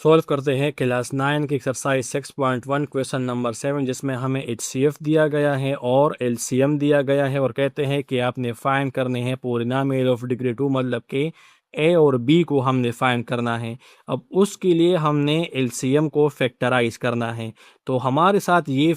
Solve करते हैं class 9 की एक्सरसाइज 6.1 क्वेश्चन नंबर 7, जिसमें हमें HCF दिया गया है और LCM दिया गया है और कहते हैं कि आपने फाइंड करने हैं पॉलिनोमियल ऑफ डिग्री 2, मतलब कि A और B को हमने फाइंड करना है। अब उसके लिए हमने LCM को फैक्टराइज करना है। तो हमारे साथ ये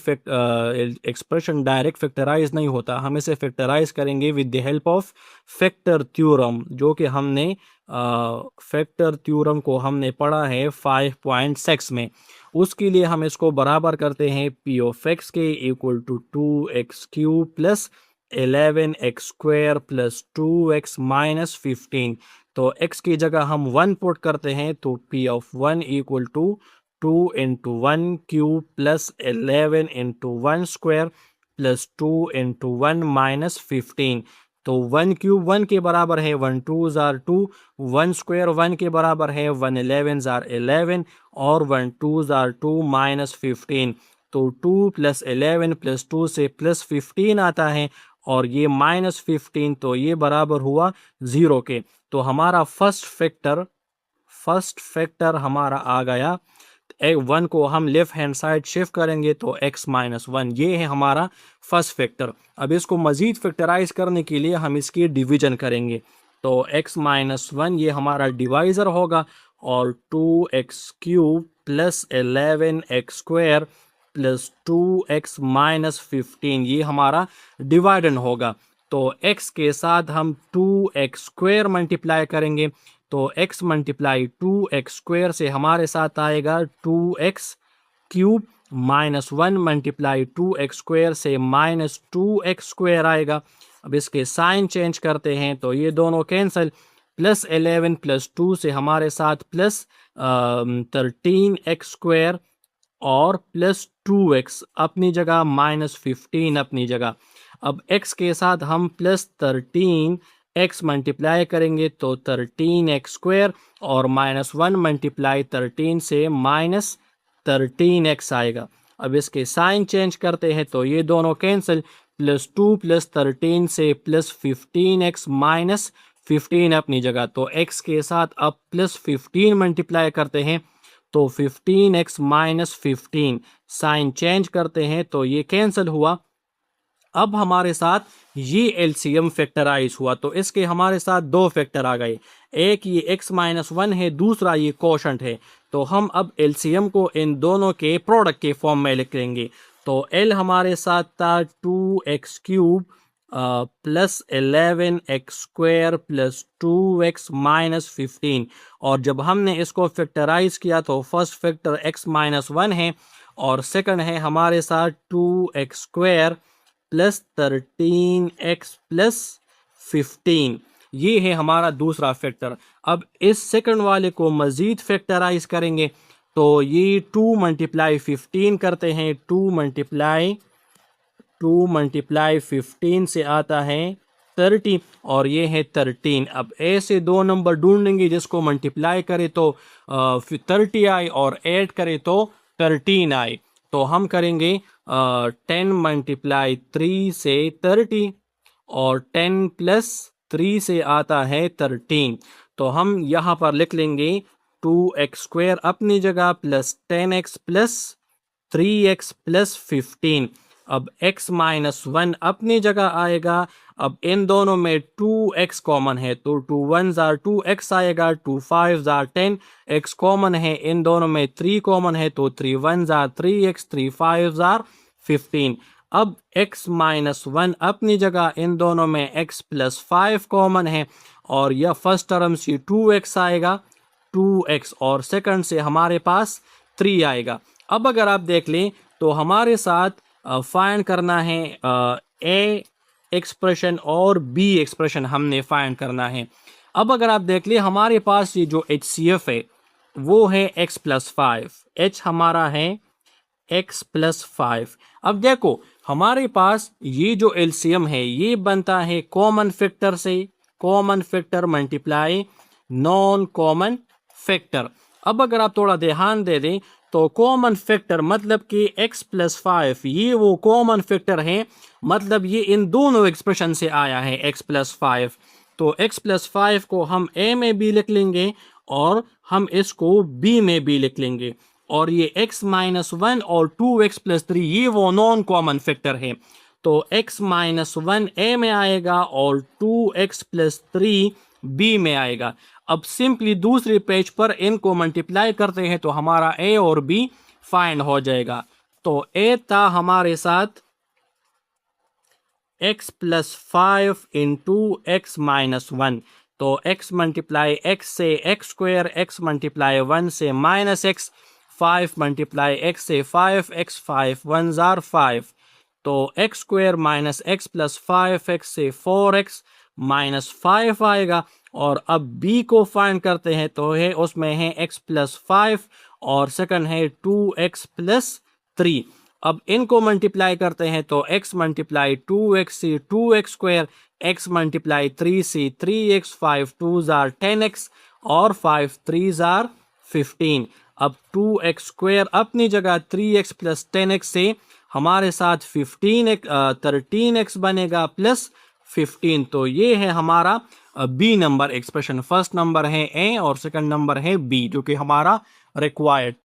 एक्सप्रेशन डायरेक्ट फैक्टराइज नहीं होता, हम इसे फैक्टराइज करेंगे with the help of factor theorem, जो कि हमने फैक्टर थ्योरम को हमने पढ़ा है 5.6 में। उसके लिए हम इसको बराबर करते हैं पी ऑफ एक्स के equal to 2x³ plus 11x² plus 2x minus 15। तो x की जगह हम 1 पुट करते हैं, तो P of 1 equal to 2 into 1³ plus 11 into 1² plus 2 into 1 minus 15। तो 1³ 1 के बराबर है 1 2 जार 2, 1² 1 के बराबर है 1 11 जार 11 और 1 2 जार 2 माइनस 15। तो 2 प्लस 11 प्लस 2 से प्लस 15 आता है और ये माइनस 15, तो ये बराबर हुआ 0 के। तो हमारा फर्स्ट फैक्टर हमारा आ गया। 1 को हम लेफ्ट हैंड साइड शिफ्ट करेंगे तो x माइनस 1, ये है हमारा फर्स्ट फैक्टर। अब इसको मज़ीद फैक्टराइज करने के लिए हम इसकी डिवीजन करेंगे, तो x माइनस 1 ये हमारा डिवाइज़र होगा और 2x³ plus 11x² plus 2x minus 15 ये हमारा डिवाइडेंड होगा। तो x के साथ हम 2x² मल्टीप्लाई करेंगे, तो x मल्टीप्लाई 2x² से हमारे साथ आएगा 2x³ माइनस 1 मल्टीप्लाई 2x² से माइनस 2x² आएगा। अब इसके साइन चेंज करते हैं तो ये दोनों कैंसिल, प्लस 11 प्लस 2 से हमारे साथ प्लस 13x² और प्लस 2x अपनी जगह माइनस 15 अपनी जगह। अब x के साथ हम प्लस 13x मल्टीप्लाई करेंगे तो 13x² और माइनस 1 मल्टीप्लाई 13 से माइनस 13x आएगा। अब इसके साइन चेंज करते हैं तो ये दोनों कैंसिल, प्लस 2 प्लस 13 से प्लस 15x माइनस 15 अपनी जगह। तो x के साथ अब प्लस 15 मल्टीप्लाई करते हैं तो 15x माइनस 15, साइन चेंज करते हैं तो ये कैंसिल हुआ। अब हमारे साथ ये एलसीएम फैक्टराइज हुआ, तो इसके हमारे साथ दो फैक्टर आ गए, एक ये x माइनस 1 है, दूसरा ये कोशंट है। तो हम अब एलसीएम को इन दोनों के प्रोडक्ट के फॉर्म में लिख लेंगे। तो l हमारे साथ था 2x³ plus 11x² plus 2x minus 15, और जब हमने इसको फैक्टराइज किया तो फर्स्ट फैक्टर x माइनस 1 है और सेकंड है हमारे साथ 2x² प्लस 13x प्लस 15, ये है हमारा दूसरा फैक्टर। अब इस सेकंड वाले को मज़ीद फैक्टराइज करेंगे तो ये 2 मल्टीप्लाई 15 करते हैं, 2 मल्टीप्लाई 15 से आता है 30 और ये है 13। अब ऐसे दो नंबर ढूंढेंगे जिसको मल्टीप्लाई करे तो 30 आए और ऐड करे तो 13 आए। तो हम करेंगे 10 मल्टीप्लाई 3 से 30 और 10 प्लस 3 से आता है 13। तो हम यहाँ पर लिख लेंगे 2x² अपनी जगह plus 10x plus 3x plus 15। अब x माइनस 1 अपनी जगह आएगा। अब इन दोनों में 2x कॉमन है तो 2 1 जार 2x आएगा, 2 5 जार 10, x कॉमन है, इन दोनों में 3 कॉमन है तो 3 1 जार 3x, 3 5 जार 15। अब x माइनस 1 अपनी जगह, इन दोनों में x प्लस 5 कॉमन है और यह फर्स्ट टर्म से 2x आएगा 2x और सेकंड से हमारे पास 3 आएगा। अब अगर आप देख लें तो हमारे साथ फाइंड करना है ए एक्सप्रेशन और बी एक्सप्रेशन हमने फाइंड करना है। अब अगर आप देख लें हमारे पास ये जो HCF है वो है x प्लस 5, h हमारा है x प्लस 5। अब देखो हमारे पास ये जो एलसीएम है ये बनता है कॉमन फैक्टर से, common factor multiply non common factor. अब अगर आप थोड़ा ध्यान दे दें तो कॉमन फैक्टर मतलब कि x प्लस 5 ये वो कॉमन फैक्टर है, मतलब ये इन दोनों एक्सप्रेशन से आया है x प्लस 5। तो x प्लस 5 को हम a में भी लिख लेंगे और हम इसको बी में भी लिख लेंगे। और ये x माइनस वन और 2x+3 ये वो नॉन कॉमन फैक्टर है, तो x माइनस वन ए में आएगा और 2x+3 बी में आएगा। अब सिंपली दूसरे पेज पर इनको मल्टीप्लाई करते हैं तो हमारा a और b फाइंड हो जाएगा। तो a था हमारे साथ x+5 into x minus one, तो x मल्टीप्लाई x से x², x मल्टीप्लाई 1 से -x, 5 मल्टीप्लाई x से 5x, 5 1 जार 5, तो x² minus x plus 5x से 4x माइनस 5 आएगा। और अब b को फाइंड करते हैं तो है उसमें है x+5 और सेकंड है 2x+3। अब इनको मल्टीप्लाई करते हैं तो x मल्टीप्लाई 2x से 2x², x मल्टीप्लाई 3 से 3x, 5 2 जार 10x और 5 3 जार 15। अब 2x² अपनी जगह 3x प्लस 10x से हमारे साथ 13x बनेगा प्लस 15। तो ये है हमारा B number expression. First number है ए और सेकंड नंबर है बी जो कि हमारा रिक्वायर्ड